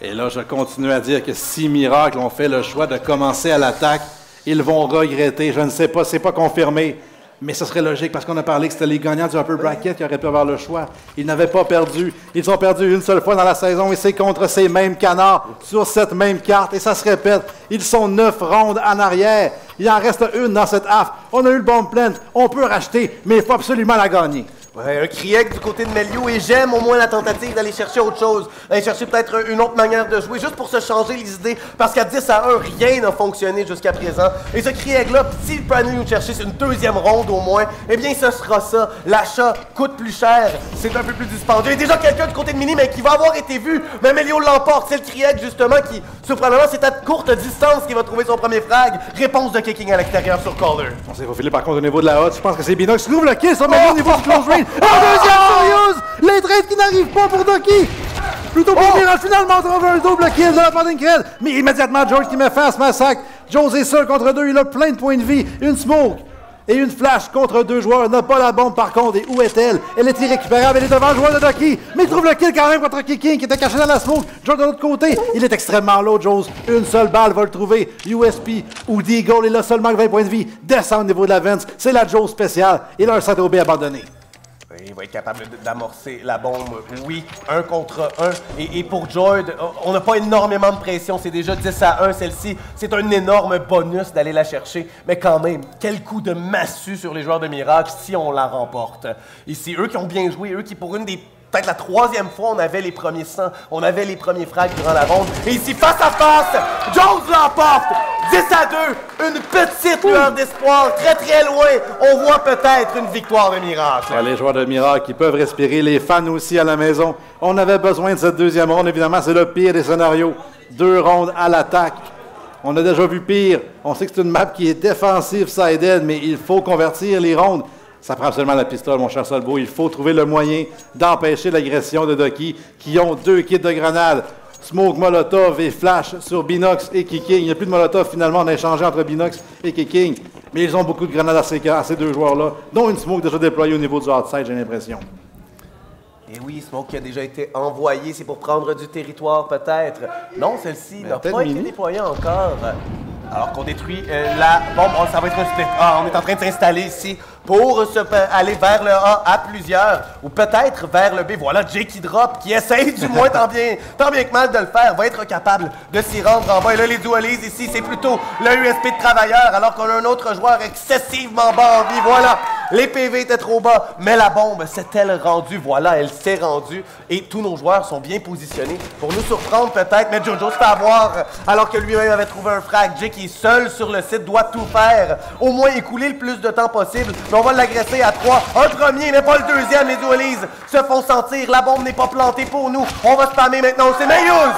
Speaker 3: Et là, je continue à dire que si Miracle ont fait le choix de commencer à l'attaque, ils vont regretter. Je ne sais pas, c'est pas confirmé. Mais ce serait logique parce qu'on a parlé que c'était les gagnants du Upper Bracket qui auraient pu avoir le choix. Ils n'avaient pas perdu. Ils ont perdu une seule fois dans la saison et c'est contre ces mêmes canards sur cette même carte. Et ça se répète. Ils sont 9 rondes en arrière. Il en reste une dans cette half. On a eu le bomb plant. On peut racheter, mais il faut absolument la gagner.
Speaker 2: Ouais, un Krieg du côté de Melio et j'aime au moins la tentative d'aller chercher autre chose, d'aller chercher peut-être une autre manière de jouer, juste pour se changer les idées, parce qu'à 10 à 1, rien n'a fonctionné jusqu'à présent. Et ce Krieg-là, s'il peut aller nous chercher une deuxième ronde au moins, eh bien ce sera ça. L'achat coûte plus cher, c'est un peu plus dispendieux. Il y a déjà quelqu'un du côté de Mini, mais qui va avoir été vu, mais Melio l'emporte. C'est le Krieg justement qui, surprenamment, c'est à courte distance qu'il va trouver son premier frag. Réponse de Kicking à l'extérieur sur Caller.
Speaker 3: On s'est faufilé par contre au niveau de la hotte. Je pense que c'est Binox qui trouve le kill sur Melio au niveau du close range. En deuxième Furious! Les trades qui n'arrivent pas pour Ducky! Plutôt pour Miracle, finalement, on trouve un double kill de la part d'Incred. Mais immédiatement, George qui met fin à ce massacre. Jones est seul contre deux, il a plein de points de vie. Une smoke et une flash contre deux joueurs. Il n'a pas la bombe par contre. Et où est-elle? Elle est irrécupérable, elle est devant le joueur de Ducky. Mais il trouve le kill quand même contre Kicking qui était caché dans la smoke. George de l'autre côté, il est extrêmement low, Jones. Une seule balle va le trouver. USP ou Deagle, il a seulement 20 points de vie. Descend au niveau de la Vence. C'est la Joe spéciale. Il a un set OB abandonné.
Speaker 2: Il va être capable d'amorcer la bombe, oui, 1 contre 1. Et pour Jord, on n'a pas énormément de pression, c'est déjà 10 à 1 celle-ci. C'est un énorme bonus d'aller la chercher, mais quand même, quel coup de massue sur les joueurs de Miracle si on la remporte. Ici, eux qui ont bien joué, eux qui pour une des... Peut-être la troisième fois, on avait les premiers 100, on avait les premiers frags durant la ronde. Et ici, face à face, Jones l'emporte, 10 à 2, une petite lueur d'espoir, très très loin. On voit peut-être une victoire de Miracle.
Speaker 3: Ouais, les joueurs de Miracle qui peuvent respirer, les fans aussi à la maison. On avait besoin de cette deuxième ronde, évidemment, c'est le pire des scénarios. 2 rondes à l'attaque. On a déjà vu pire. On sait que c'est une map qui est défensive, sided, mais il faut convertir les rondes. Ça prend absolument la pistole, mon cher Solbo. Il faut trouver le moyen d'empêcher l'agression de Ducky, qui ont 2 kits de grenades. Smoke, Molotov et Flash sur Binox et Kicking. Il n'y a plus de Molotov, finalement, on a échangé entre Binox et Kicking. Mais ils ont beaucoup de grenades à ces 2 joueurs-là, dont une Smoke déjà déployée au niveau du outside, j'ai l'impression.
Speaker 2: Et oui, Smoke qui a déjà été envoyé, c'est pour prendre du territoire peut-être. Non, celle-ci n'a pas été déployée encore. Alors qu'on détruit la bombe, ça va être un split. Ah, on est en train de s'installer ici pour aller vers le A à plusieurs, ou peut-être vers le B. Voilà Jay qui drop, qui essaye du moins tant bien que mal de le faire, va être capable de s'y rendre en bas. Et là, les dualises ici, c'est plutôt le USP de travailleur, alors qu'on a un autre joueur excessivement bas en vie. Voilà, les PV étaient trop bas, mais la bombe s'est-elle rendue? Voilà, elle s'est rendue, et tous nos joueurs sont bien positionnés pour nous surprendre peut-être, mais Jojo se fait avoir, alors que lui-même avait trouvé un frag. Jay qui est seul sur le site doit tout faire, au moins écouler le plus de temps possible. On va l'agresser à 3. Un premier, mais pas le deuxième. Les dualises se font sentir. La bombe n'est pas plantée pour nous. On va spammer maintenant. C'est Mayuz!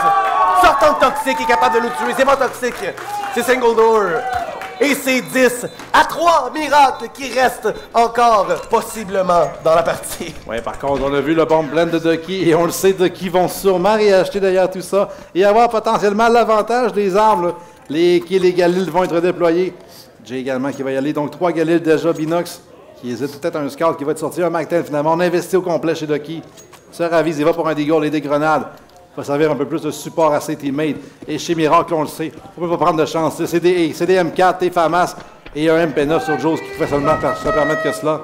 Speaker 2: Sortant de Toxic, est capable de nous tuer. C'est pas Toxic. C'est Single Door. Et c'est 10 à 3 miracles qui restent encore possiblement dans la partie.
Speaker 3: Oui, par contre, on a vu le bomb blend de Ducky et on le sait, Ducky vont sûrement réacheter derrière tout ça et avoir potentiellement l'avantage des armes. Là. Les Galil vont être déployés. Jay également qui va y aller. Donc 3 Galil déjà. Binox qui hésite peut-être un scout qui va être sorti. Un Mac-10 finalement. On investit au complet chez Ducky. Se ravise, il va pour un deagle et des grenades. Il va servir un peu plus de support à ses teammates. Et chez Miracle, on le sait, on ne peut pas prendre de chance. C'est des M4, des FAMAS et un MP9 sur Joe, ce qui fait seulement se permettre que cela.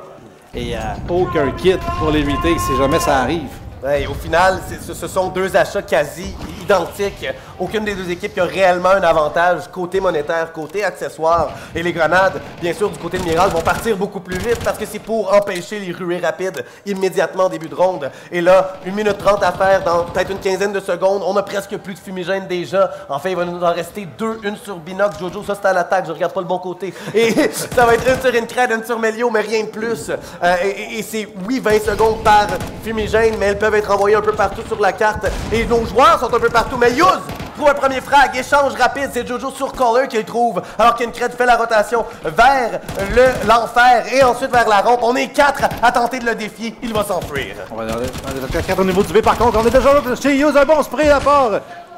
Speaker 3: Et aucun kit pour l'éviter si jamais ça arrive.
Speaker 2: Ouais, et au final, ce sont 2 achats quasi identiques. Aucune des 2 équipes qui a réellement un avantage côté monétaire, côté accessoires. Et les grenades, bien sûr, du côté de Miracle, vont partir beaucoup plus vite parce que c'est pour empêcher les ruées rapides immédiatement en début de ronde. Et là, 1 minute 30 à faire dans peut-être une quinzaine de secondes. On a presque plus de fumigène déjà. Enfin, il va nous en rester 2. Une sur Binox. Jojo, ça c'est à l'attaque. Je regarde pas le bon côté. Et ça va être une sur Incred, une sur Melio, mais rien de plus. Et c'est, oui, 20 secondes par fumigène, mais elles peuvent être envoyées un peu partout sur la carte. Et nos joueurs sont un peu partout. Mais Yuz trouve un premier frag, échange rapide, c'est Jojo sur Caller qu'il trouve, alors qu'Incred fait la rotation vers l'enfer et ensuite vers la rampe. On est 4 à tenter de le défier, il va s'enfuir.
Speaker 3: On va aller 4 au niveau du B par contre, on est déjà là chez Yuz, un bon spray à part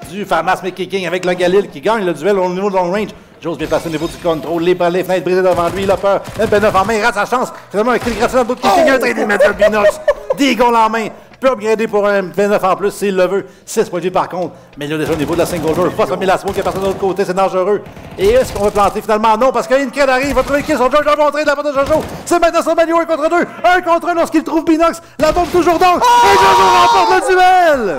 Speaker 3: du Famas Kicking avec le Galil qui gagne le duel au niveau de long range. Jose bien placé au niveau du contrôle, les fenêtres brisées devant lui, il a peur, MP9 en main, il rate sa chance, finalement un kill gratuit dans le bout de Kicking, un train de mettre le Binox, des goals en main. Peut upgrader pour un 29 en plus s'il le veut. 6 points de vie par contre. Mais là, déjà au niveau de la single door, pas comme la smoke qui est partie de l'autre côté, c'est dangereux. Et est-ce qu'on va planter finalement? Non, parce qu'Incred arrive, il va trouver le kill sur Jojo, va montrer de la part de Jojo. C'est maintenant son Manu 1 contre 2. 1 contre 1 lorsqu'il trouve Binox. La bombe toujours donc. Et Jojo remporte le duel!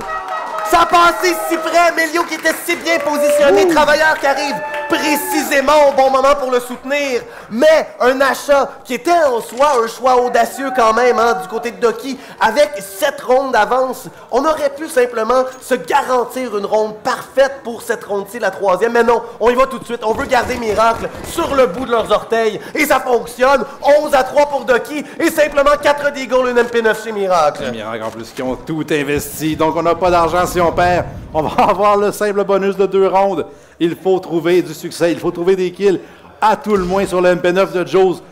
Speaker 2: Ça passait si près, Melio qui était si bien positionné, Travailleur qui arrive précisément au bon moment pour le soutenir, mais un achat qui était en soi un choix audacieux quand même, hein, du côté de Ducky, avec 7 rondes d'avance, on aurait pu simplement se garantir une ronde parfaite pour cette ronde-ci, la 3e, mais non, on y va tout de suite, on veut garder Miracle sur le bout de leurs orteils, et ça fonctionne, 11 à 3 pour Ducky, et simplement 4 deagles, une MP9 chez Miracle.
Speaker 3: Miracle en plus qui ont tout investi, donc on n'a pas d'argent si on perd, on va avoir le simple bonus de 2 rondes. Il faut trouver du succès, il faut trouver des kills, à tout le moins sur le MP9 de Joes.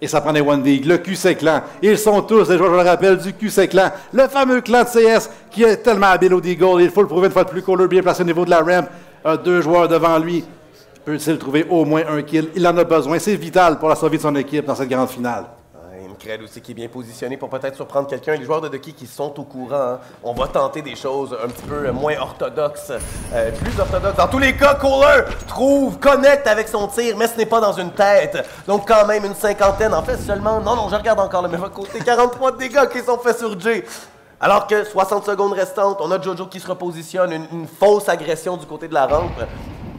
Speaker 3: Et ça prend des One League, le QC Clan. Ils sont tous des joueurs, je le rappelle, du QC Clan. Le fameux clan de CS qui est tellement habile au deagle. Il faut le prouver une fois de plus. Caller bien placé au niveau de la ramp. 2 joueurs devant lui. Peut-il trouver au moins un kill? Il en a besoin. C'est vital pour la survie de son équipe dans cette grande finale.
Speaker 2: Incred aussi qui est bien positionné pour peut-être surprendre quelqu'un. Les joueurs de Ducky qui sont au courant, hein. On va tenter des choses un petit peu moins orthodoxes, plus orthodoxes. Dans tous les cas, Caller trouve, connecte avec son tir, mais ce n'est pas dans une tête. Donc quand même une cinquantaine, en fait seulement, non, je regarde encore le même côté, 43 de dégâts qui sont faits sur Jay. Alors que 60 secondes restantes, on a Jojo qui se repositionne, une fausse agression du côté de la rampe.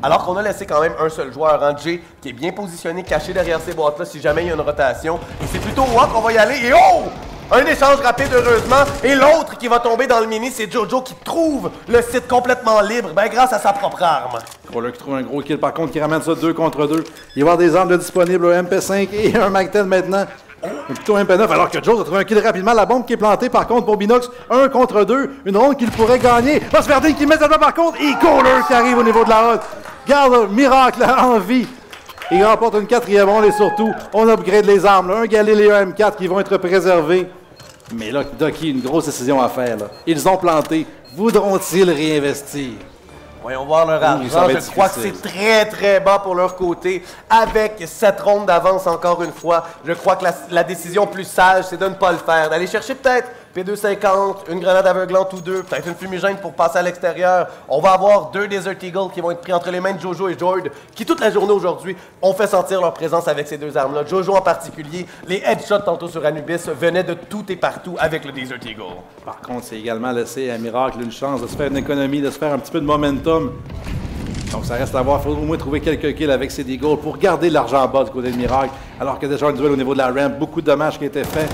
Speaker 2: Alors qu'on a laissé quand même un seul joueur, hein, Jay, qui est bien positionné, caché derrière ces boîtes-là si jamais il y a une rotation. Et c'est plutôt moi qu'on va y aller. Et oh! Un échange rapide, heureusement. Et l'autre qui va tomber dans le mini, c'est Jojo qui trouve le site complètement libre, ben grâce à sa propre arme.
Speaker 3: Caller qui trouve un gros kill, par contre, qui ramène ça 2 contre 2. Il va y avoir des armes disponibles, un MP5 et un Mac-10 maintenant. Plutôt un MP9, alors que Joe a trouvé un kill rapidement. La bombe qui est plantée, par contre, pour Binox. 1 contre 2. Une ronde qu'il pourrait gagner. Va se faire dire qu'il met ça par contre. Et Caller qui arrive au niveau de la hotte. Garde Miracle en vie. Il remporte une 4e ronde et surtout, on upgrade les armes. Là. Un Galil et un M4 qui vont être préservés. Mais là, Ducky, une grosse décision à faire. Là. Ils ont planté. Voudront-ils réinvestir?
Speaker 2: Voyons voir leur argent. Je crois que c'est très, très bas pour leur côté. Avec 7 rondes d'avance, encore une fois, je crois que la décision plus sage, c'est de ne pas le faire. D'aller chercher peut-être P250, une grenade aveuglante ou deux, peut-être une fumigène pour passer à l'extérieur. On va avoir 2 Desert Eagle qui vont être pris entre les mains de Jojo et Jord, qui toute la journée aujourd'hui ont fait sentir leur présence avec ces 2 armes-là. Jojo en particulier, les headshots tantôt sur Anubis venaient de tout et partout avec le Desert Eagle.
Speaker 3: Par contre, c'est également laissé à Miracle une chance de se faire une économie, de se faire un petit peu de momentum. Donc ça reste à voir. Il faut au moins trouver quelques kills avec ces Eagles pour garder l'argent en bas du côté de Miracle. Alors que déjà un duel au niveau de la ramp, beaucoup de dommages qui étaient faits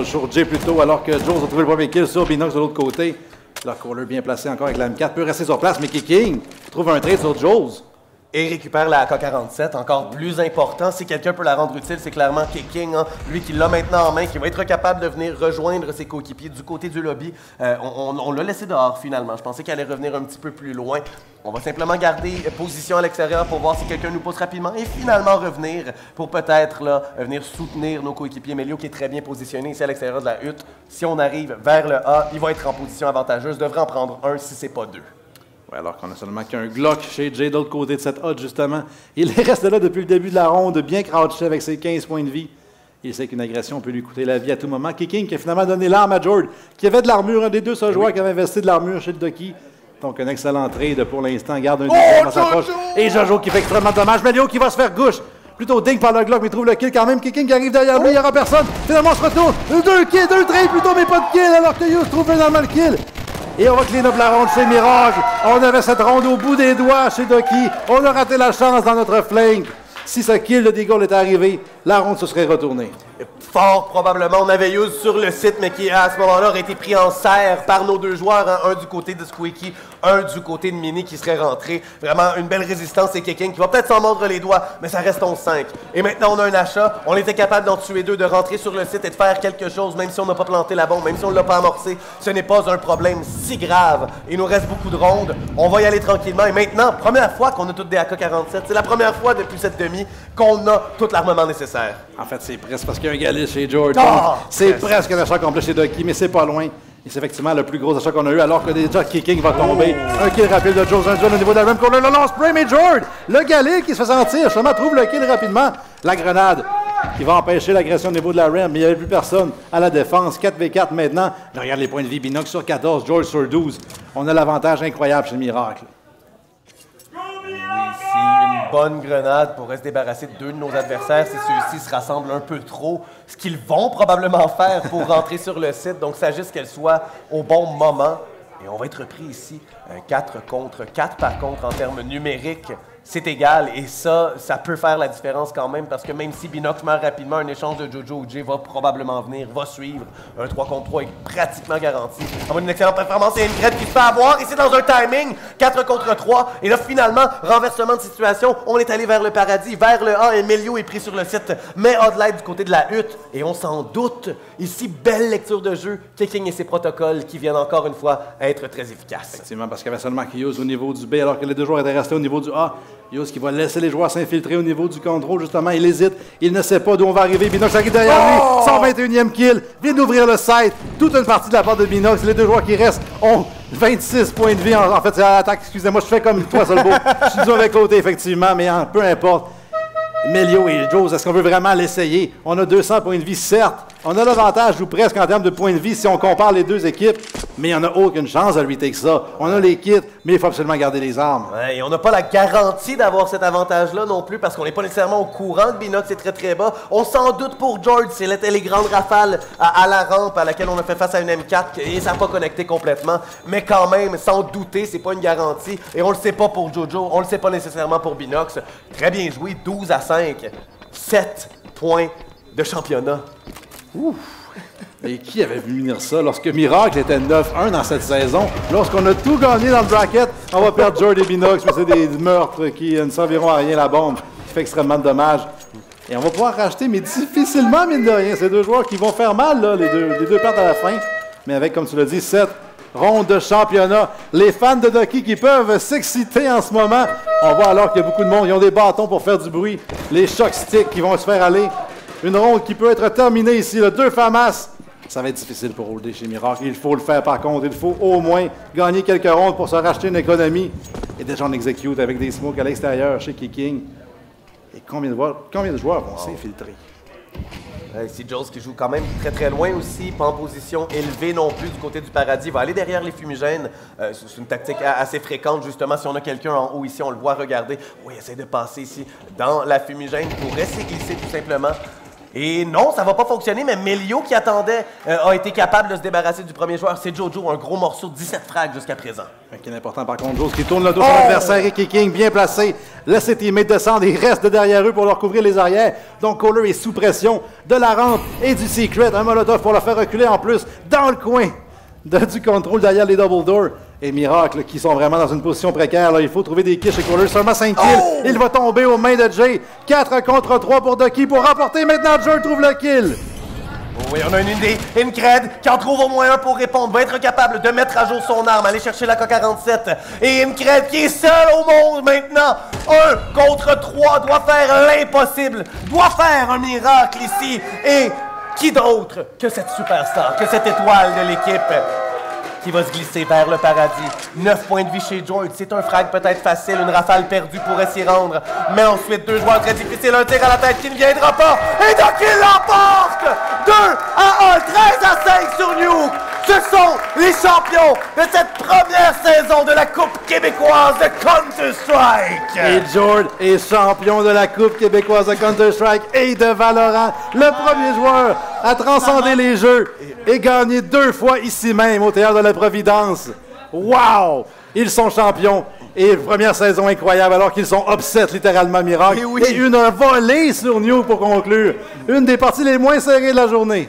Speaker 3: sur Jay plutôt, alors que Joe a trouvé le premier kill sur Binox de l'autre côté. Leur caller bien placé encore avec la M4 peut rester sur place, mais King trouve un trade sur Joe's.
Speaker 2: Et récupère la AK-47, encore plus important. Si quelqu'un peut la rendre utile, c'est clairement King, hein, lui qui l'a maintenant en main, qui va être capable de venir rejoindre ses coéquipiers du côté du lobby. On l'a laissé dehors finalement. Je pensais qu'elle allait revenir un petit peu plus loin. On va simplement garder position à l'extérieur pour voir si quelqu'un nous pousse rapidement et finalement revenir pour peut-être là venir soutenir nos coéquipiers. Melio qui est très bien positionné ici à l'extérieur de la hutte. Si on arrive vers le A, il va être en position avantageuse. Devrait en prendre un si c'est pas 2.
Speaker 3: Ouais, alors qu'on a seulement qu'un Glock chez Jay de l'autre côté de cette hotte, justement. Il reste là depuis le début de la ronde, bien crouché avec ses 15 points de vie. Il sait qu'une agression peut lui coûter la vie à tout moment. King qui a finalement donné l'arme à Jord, qui avait de l'armure, un des 2 seuls joueurs qui avait investi de l'armure chez le Ducky. Donc un excellent trade pour l'instant, garde un deuxième dans sa poche. Et Jojo qui fait extrêmement de dommages. Melio qui va se faire gauche. Plutôt ding par le Glock, mais trouve le kill quand même. King qui arrive derrière lui, il n'y aura personne. Finalement, on se retourne. 2 kills, 2 trades plutôt, mais pas de kill, alors que Hughes trouve finalement le kill. Et on va clean up la ronde chez Mirage. On avait cette ronde au bout des doigts chez Ducky. On a raté la chance dans notre flank. Si ce kill de Deagle est arrivé, la ronde se serait retournée.
Speaker 2: Fort probablement, on avait Hughes sur le site, mais qui à ce moment-là aurait été pris en serre par nos 2 joueurs, hein, un du côté de Squeaky, un du côté de Mini qui serait rentré. Vraiment une belle résistance et King qui va peut-être s'en mordre les doigts, mais ça reste 11-5. Et maintenant on a un achat, on était capable d'en tuer 2, de rentrer sur le site et de faire quelque chose, même si on n'a pas planté la bombe, même si on ne l'a pas amorcé. Ce n'est pas un problème si grave. Il nous reste beaucoup de rondes, on va y aller tranquillement. Et maintenant, première fois qu'on a toutes des AK-47, c'est la première fois depuis cette demi qu'on a tout l'armement nécessaire.
Speaker 3: En fait, c'est presque parce qu'il y a un Galil chez George.
Speaker 2: Oh,
Speaker 3: c'est presque un achat complet chez Ducky, mais c'est pas loin. Et c'est effectivement le plus gros achat qu'on a eu, alors que déjà King va tomber. Un kill rapide de Joe, un duel au niveau de la même corner. Le lance spray, mais George, le Galil qui se fait sentir, justement, trouve le kill rapidement. La grenade qui va empêcher l'agression au niveau de la ramp, mais il n'y avait plus personne à la défense. 4v4 maintenant. Je regarde les points de vie. Binox sur 14, George sur 12. On a l'avantage incroyable chez Miracle.
Speaker 2: Une bonne grenade pourrait se débarrasser de 2 de nos adversaires si ceux-ci se rassemblent un peu trop, ce qu'ils vont probablement faire pour rentrer sur le site. Donc, s'agisse qu'elle soit au bon moment. Et on va être pris ici 4 contre 4, par contre, en termes numériques. C'est égal, et ça peut faire la différence quand même, parce que même si Binox meurt rapidement, un échange de Jojo ou Jay va probablement venir, va suivre. Un 3 contre 3 est pratiquement garanti. On va une excellente performance, et une crête qui se fait avoir, ici dans un timing, 4 contre 3, et là finalement, renversement de situation, on est allé vers le paradis, vers le A, et Melio est pris sur le site, mais Oddlight du côté de la hutte, et on s'en doute, ici, belle lecture de jeu, King et ses protocoles qui viennent encore une fois être très efficaces.
Speaker 3: Effectivement, parce qu'il y avait seulement Hughes au niveau du B, alors que les 2 joueurs étaient restés au niveau du A. Hughes qui va laisser les joueurs s'infiltrer au niveau du contrôle, justement. Il hésite. Il ne sait pas d'où on va arriver. Binox arrive derrière lui. 121e kill. Vient d'ouvrir le site. Toute une partie de la part de Binox. Les 2 joueurs qui restent ont 26 points de vie. En fait, c'est à l'attaque. Excusez-moi, je fais comme toi, Solbo. Je suis du mauvais côté, effectivement, mais peu importe. Melio et Joe, est-ce qu'on veut vraiment l'essayer? On a 200 points de vie, certes. On a l'avantage, ou presque, en termes de points de vie, si on compare les 2 équipes. Mais il n'y en a aucune chance de retake ça. On a les kits, mais il faut absolument garder les armes.
Speaker 2: Ouais, et on n'a pas la garantie d'avoir cet avantage-là non plus, parce qu'on n'est pas nécessairement au courant que Binox est très très bas. On s'en doute pour George, c'est les grandes rafales à la rampe à laquelle on a fait face à une M4, et ça n'a pas connecté complètement. Mais quand même, sans douter, c'est pas une garantie. Et on le sait pas pour Jojo, on le sait pas nécessairement pour Binox. Très bien joué, 12-5. 7 points de championnat.
Speaker 3: Ouf! Et qui avait vu venir ça lorsque Miracle était 9-1 dans cette saison? Lorsqu'on a tout gagné dans le bracket, on va perdre Jord et Binox, mais c'est des meurtres qui ne serviront à rien, la bombe, qui fait extrêmement de dommages. Et on va pouvoir racheter, mais difficilement, mine de rien. C'est 2 joueurs qui vont faire mal, là, les deux pertes à la fin. Mais avec, comme tu l'as dit, 7 ronde de championnat. Les fans de Ducky qui peuvent s'exciter en ce moment. On voit alors qu'il y a beaucoup de monde. Ils ont des bâtons pour faire du bruit. Les choc sticks qui vont se faire aller. Une ronde qui peut être terminée ici. Le 2 FAMAS. Ça va être difficile pour holder chez Miracle. Il faut le faire par contre. Il faut au moins gagner quelques rondes pour se racheter une économie. Et déjà on exécute avec des smokes à l'extérieur chez Kicking. Et combien de joueurs vont s'infiltrer?
Speaker 2: Ici, Jules qui joue quand même très très loin aussi, pas en position élevée non plus du côté du paradis. Il va aller derrière les fumigènes. C'est une tactique assez fréquente, justement. Si on a quelqu'un en haut ici, on le voit regarder. Oui, il essaie de passer ici dans la fumigène pour rester glissé tout simplement. Et non, ça va pas fonctionner, mais Melio, qui attendait, a été capable de se débarrasser du premier joueur. C'est Jojo, un gros morceau de 17 frags jusqu'à présent.
Speaker 3: Qui est important par contre, Jojo qui tourne le dos sur l'adversaire et Kicking bien placé. Laisse ses teammates descendre et reste derrière eux pour leur couvrir les arrières. Donc Kohler est sous pression de la rampe et du secret. Un molotov pour le faire reculer en plus dans le coin du contrôle derrière les double doors. Et Miracle qui sont vraiment dans une position précaire. Là. Il faut trouver des kills chez Kohler. Seulement 5 kills. Il va tomber aux mains de Jay. 4 contre 3 pour Ducky pour remporter. Maintenant, Jay trouve le kill.
Speaker 2: Oui, on a une idée. Incred qui en trouve au moins un pour répondre. Va être capable de mettre à jour son arme. Aller chercher la K-47. Et Incred qui est seul au monde maintenant. 1 contre 3 doit faire l'impossible. Doit faire un miracle ici. Et qui d'autre que cette superstar, que cette étoile de l'équipe qui va se glisser vers le paradis. 9 points de vie chez Joy. C'est un frag peut-être facile, une rafale perdue pourrait s'y rendre. Mais ensuite, 2 joueurs très difficiles, un tir à la tête qui ne viendra pas. Et Ducky l'emporte! 2 à 1, 13 à 5 sur Nuke. Ce sont les champions de cette première saison de la Coupe québécoise de Counter-Strike.
Speaker 3: Et Jord est champion de la Coupe québécoise de Counter-Strike et de Valorant. Le premier joueur à transcender les jeux et gagner 2 fois ici même au Théâtre de la Providence. Wow! Ils sont champions. Et première saison incroyable alors qu'ils sont upset littéralement Miracle. Et une volée sur Nuke pour conclure. Une des parties les moins serrées de la journée.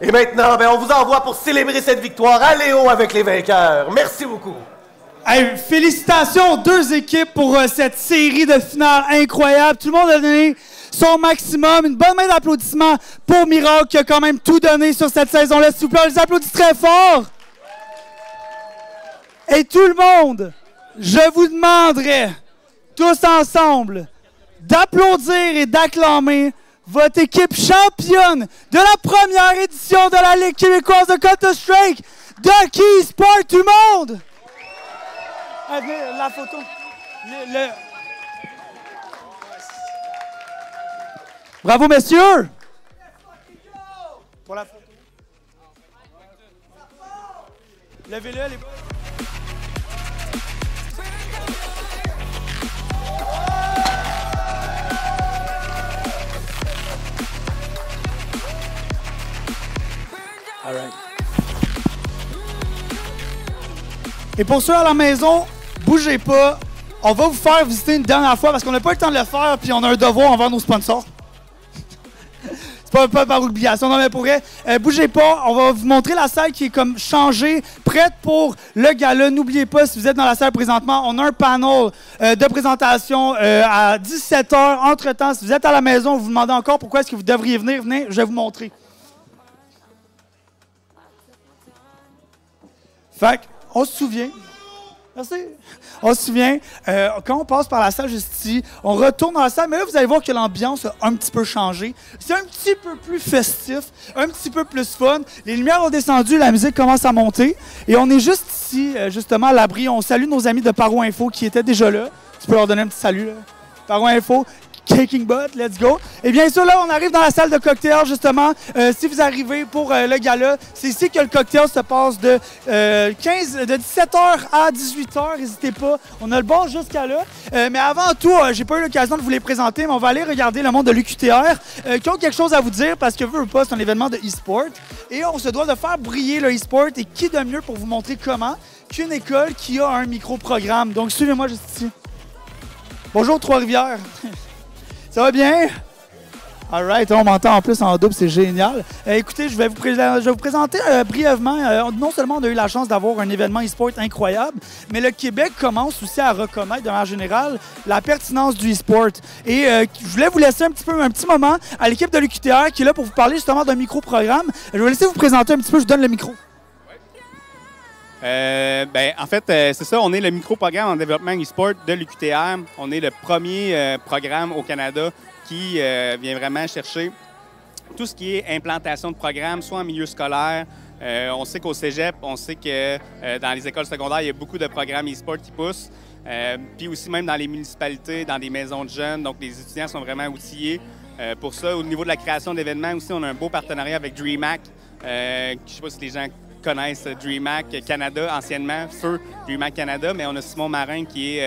Speaker 2: Et maintenant, on vous envoie pour célébrer cette victoire à Léo avec les vainqueurs. Merci beaucoup.
Speaker 1: Hey, félicitations aux 2 équipes pour cette série de finales incroyable. Tout le monde a donné son maximum. Une bonne main d'applaudissements pour Miracle qui a quand même tout donné sur cette saison-là. S'il vous plaît, on les applaudit très fort. Et tout le monde, je vous demanderai, tous ensemble, d'applaudir et d'acclamer votre équipe championne de la première édition de la Ligue québécoise de Counter-Strike, Ducky Sport, tout le monde! La photo. Bravo, messieurs! Pour la photo. Levez-le, les boys. All right. Et pour ceux à la maison, bougez pas. On va vous faire visiter une dernière fois parce qu'on n'a pas eu le temps de le faire puis on a un devoir envers nos sponsors. C'est pas par obligation, non mais pour vrai. Bougez pas, on va vous montrer la salle qui est comme changée, prête pour le gala. N'oubliez pas, si vous êtes dans la salle présentement, on a un panel de présentation à 17h. Entre-temps, si vous êtes à la maison, vous vous demandez encore pourquoi est-ce que vous devriez venir, venez, je vais vous montrer. Fait qu'on se souvient. Merci. On se souvient, quand on passe par la salle juste ici, on retourne dans la salle, mais là, vous allez voir que l'ambiance a un petit peu changé. C'est un petit peu plus festif, un petit peu plus fun. Les lumières ont descendu, la musique commence à monter. Et on est juste ici, justement, à l'abri. On salue nos amis de Paro Info qui étaient déjà là. Tu peux leur donner un petit salut, là. Paro Info. Kicking Butt, let's go. Et bien sûr, là, on arrive dans la salle de cocktail, justement. Si vous arrivez pour le gala, c'est ici que le cocktail se passe de 17h à 18h. N'hésitez pas. On a le bar jusqu'à là. Mais avant tout, j'ai pas eu l'occasion de vous les présenter, mais on va aller regarder le monde de l'UQTR qui ont quelque chose à vous dire parce que veux ou pas, c'est un événement de e-sport. Et on se doit de faire briller le e-sport. Et qui de mieux pour vous montrer comment qu'une école qui a un micro-programme. Donc, suivez-moi juste ici. Bonjour, Trois-Rivières. Ça va bien? All right, on m'entend en plus en double, c'est génial. Écoutez, je vais vous présenter brièvement. Non seulement on a eu la chance d'avoir un événement e-sport incroyable, mais le Québec commence aussi à reconnaître de manière générale la pertinence du e-sport. Et je voulais vous laisser un petit moment à l'équipe de l'UQTR qui est là pour vous parler justement d'un micro-programme. Je vais laisser vous présenter un petit peu, je vous donne le micro.
Speaker 4: En fait, c'est ça, on est le micro-programme en développement e-sport de l'UQTR. On est le premier programme au Canada qui vient vraiment chercher tout ce qui est implantation de programmes, soit en milieu scolaire. On sait qu'au cégep, on sait que dans les écoles secondaires, il y a beaucoup de programmes e-sport qui poussent. Puis aussi même dans les municipalités, dans des maisons de jeunes. Donc, les étudiants sont vraiment outillés pour ça. Au niveau de la création d'événements aussi, on a un beau partenariat avec DreamHack. Je ne sais pas si les gens connaissent DreamHack Canada, anciennement Feu DreamHack Canada, mais on a Simon Marin qui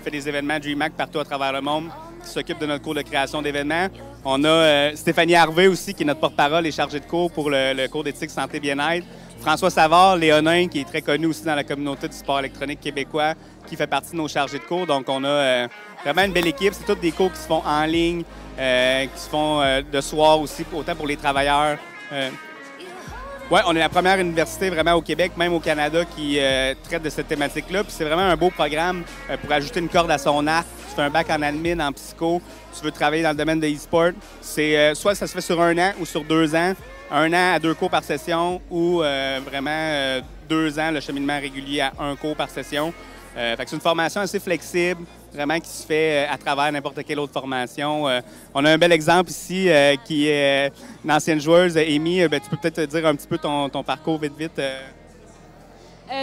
Speaker 4: fait des événements DreamHack partout à travers le monde, qui s'occupe de notre cours de création d'événements. On a Stéphanie Harvey aussi, qui est notre porte-parole et chargée de cours pour le cours d'éthique, santé, bien-être. François Savard, Léonin, qui est très connu aussi dans la communauté du sport électronique québécois, qui fait partie de nos chargés de cours. Donc, on a vraiment une belle équipe. C'est tous des cours qui se font en ligne, qui se font de soir aussi, autant pour les travailleurs. Oui, on est la première université vraiment au Québec, même au Canada, qui traite de cette thématique-là. Puis c'est vraiment un beau programme pour ajouter une corde à son arc. Tu fais un bac en admin, en psycho, tu veux travailler dans le domaine de e-sport. C'est soit ça se fait sur 1 an ou sur 2 ans. 1 an à 2 cours par session ou vraiment 2 ans, le cheminement régulier à 1 cours par session. Fait que c'est une formation assez flexible, vraiment qui se fait à travers n'importe quelle autre formation. On a un bel exemple ici qui est une ancienne joueuse, Amy. Tu peux peut-être dire un petit peu ton parcours vite.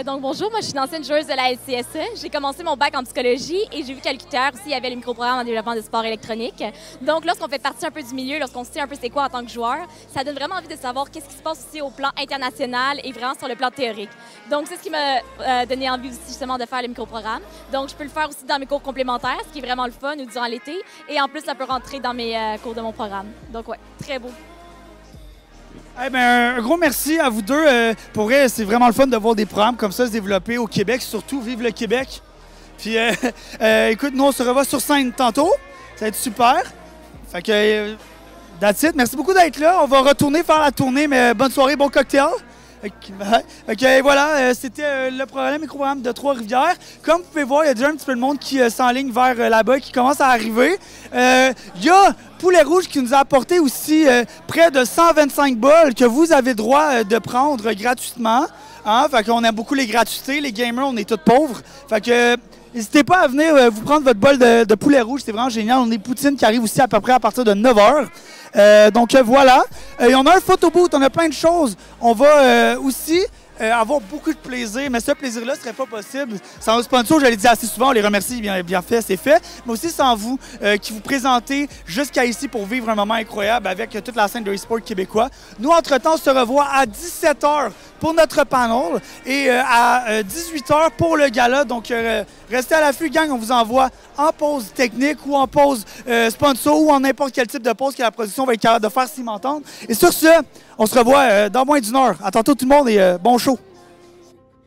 Speaker 5: Donc bonjour, moi je suis une ancienne joueuse de la LCSE. J'ai commencé mon bac en psychologie et j'ai vu qu'à l'UQTR aussi il y avait le microprogramme en développement de sport électronique. Donc lorsqu'on fait partie un peu du milieu, lorsqu'on sait un peu c'est quoi en tant que joueur, ça donne vraiment envie de savoir qu'est-ce qui se passe aussi au plan international et vraiment sur le plan théorique. Donc c'est ce qui m'a donné envie aussi justement de faire le microprogramme. Donc je peux le faire aussi dans mes cours complémentaires, ce qui est vraiment le fun, ou durant l'été. Et en plus ça peut rentrer dans mes cours de mon programme. Donc ouais, très beau.
Speaker 1: Eh bien, un gros merci à vous deux. Pour vrai, c'est vraiment le fun de voir des programmes comme ça se développer au Québec. Surtout, vive le Québec. Puis, écoute, nous, on se revoit sur scène tantôt. Ça va être super. Fait que, that's it. Merci beaucoup d'être là. On va retourner faire la tournée, mais bonne soirée, bon cocktail. OK, voilà, c'était le micro-programme de Trois-Rivières. Comme vous pouvez voir, il y a déjà un petit peu de monde qui s'enligne vers là-bas, qui commence à arriver. Il y a Poulet Rouge qui nous a apporté aussi près de 125 bols que vous avez droit de prendre gratuitement. Hein? Fait qu'on aime beaucoup les gratuités. Les gamers, on est tous pauvres. Fait que n'hésitez pas à venir vous prendre votre bol de Poulet Rouge. C'est vraiment génial. On a des poutines qui arrivent aussi à peu près à partir de 9 h. Donc voilà. Et on a un photobooth, on a plein de choses. On va aussi avoir beaucoup de plaisir, mais ce plaisir-là ne serait pas possible sans nos sponsors. Je l'ai dit assez souvent, on les remercie, bien fait, c'est fait. Mais aussi sans vous, qui vous présentez jusqu'à ici pour vivre un moment incroyable avec toute la scène de e-sport québécois. Nous, entre-temps, on se revoit à 17 h pour notre panel et à 18 h pour le gala. Donc, restez à l'affût, gang. On vous envoie en pause technique ou en pause sponsor ou en n'importe quel type de pause que la production va être capable de faire s'y m'entendre. Et sur ce, on se revoit dans moins d'1 heure. À tantôt tout le monde et bon show.